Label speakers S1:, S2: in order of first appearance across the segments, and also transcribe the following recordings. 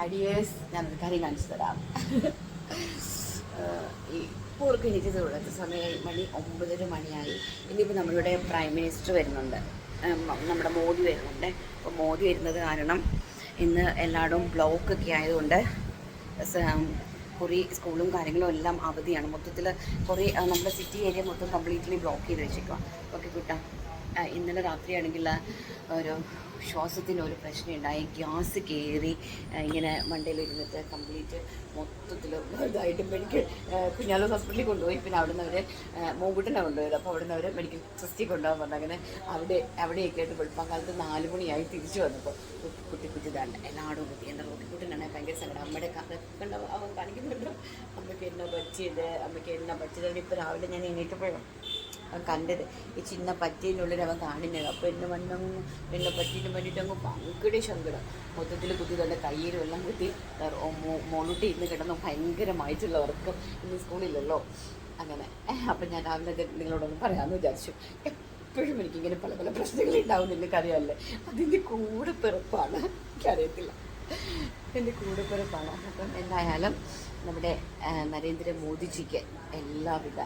S1: ഐഡിയേഴ്സ് ഞാനൊരു കാര്യം കാണിച്ചു തരാം. ഈ പൂർക്ക് എനിക്ക് തുടങ്ങുന്ന സമയം മണി 9:30 മണിയായി. ഇനിയിപ്പോൾ നമ്മളിവിടെ പ്രൈം മിനിസ്റ്റർ വരുന്നുണ്ട്, നമ്മുടെ മോദി വരുന്നുണ്ട്. അപ്പോൾ മോദി വരുന്നത് കാരണം ഇന്ന് എല്ലായിടവും ബ്ലോക്കൊക്കെ ആയതുകൊണ്ട് കുറേ സ്കൂളും കാര്യങ്ങളും എല്ലാം അവധിയാണ്. മൊത്തത്തിൽ കുറേ നമ്മുടെ സിറ്റി ഏരിയ മൊത്തം കംപ്ലീറ്റ്ലി ബ്ലോക്ക് ചെയ്ത് വെച്ചേക്കുക. ഓക്കെ കൂട്ടാ, ഇന്നലെ രാത്രിയാണെങ്കിൽ ഒരു ശ്വാസത്തിനൊരു പ്രശ്നമുണ്ടായി. ഗ്യാസ് കയറി ഇങ്ങനെ മണ്ടയിലിരുന്നിട്ട് കംപ്ലീറ്റ് മൊത്തത്തിൽ ഇതായിട്ട് മെഡിക്കൽ കുഞ്ഞാലൂർ ഹോസ്പിറ്റലിൽ കൊണ്ടുപോയി. പിന്നെ അവിടെ നിന്ന് അവർ മോങ്കുട്ടനെ കൊണ്ടുപോയത്. അപ്പോൾ അവിടെ നിന്ന് അവർ മെഡിക്കൽ ടെസ്റ്റിൽ കൊണ്ടുപോകാൻ പറഞ്ഞു. അങ്ങനെ അവിടെയൊക്കെ ആയിട്ട് വെളുപ്പാങ്കാലത്ത് 4 മണിയായി തിരിച്ചു വന്നപ്പോൾ കുട്ടി ഇതാണ് എല്ലായിടും കുട്ടി. എൻ്റെ റോട്ടിക്കുട്ടനാണ് ഭയങ്കര സങ്കടം. അമ്മയുടെ കഥ അവൻ കാണിക്കുന്നുണ്ട്. അമ്മയ്ക്ക് എന്നാ പറ്റിയത്. ഇപ്പോൾ രാവിലെ ഞാൻ എണീറ്റപ്പോഴും അവൻ കണ്ടത് ഈ ചിന്ന പറ്റീനുള്ളിൽ അവൻ കാണുന്നത്. അപ്പോൾ എന്നെ പറ്റീന് വേണ്ടിയിട്ട് അങ്ങ് ഭയങ്കര സങ്കടം. മൊത്തത്തിൽ കുത്തി തന്നെ കയ്യിലും എല്ലാം കുത്തി മോളൂട്ടി ഇന്ന് കിടന്നു ഭയങ്കരമായിട്ടുള്ള ഉറക്കം. ഇന്ന് സ്കൂളിലല്ലോ അങ്ങനെ. അപ്പം ഞാൻ രാവിലെ നിങ്ങളോടൊന്ന് പറയാമെന്ന് വിചാരിച്ചു. എപ്പോഴും എനിക്കിങ്ങനെ പല പല പ്രശ്നങ്ങളുണ്ടാവും, നിങ്ങൾക്കറിയാമല്ലേ. അതിൻ്റെ കൂടെ പിറപ്പാണ്, എനിക്കറിയത്തില്ല, എൻ്റെ കൂടെ പിറപ്പാണ്. അപ്പം എന്തായാലും നമ്മുടെ നരേന്ദ്രമോദിജിക്ക് എല്ലാവിധ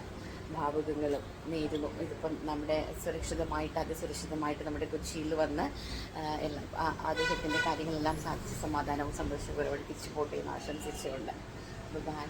S1: ഭാവുകങ്ങളും നേരുന്നു. ഇതിപ്പം നമ്മുടെ അതിസുരക്ഷിതമായിട്ട് നമ്മുടെ കൊച്ചിയിൽ വന്ന് എല്ലാം അദ്ദേഹത്തിൻ്റെ കാര്യങ്ങളെല്ലാം സാധിച്ച് സമാധാനവും സന്തോഷപരമായി തിരിച്ചു പോട്ടെ എന്ന് ആശംസിച്ചുകൊണ്ട് ബൈ.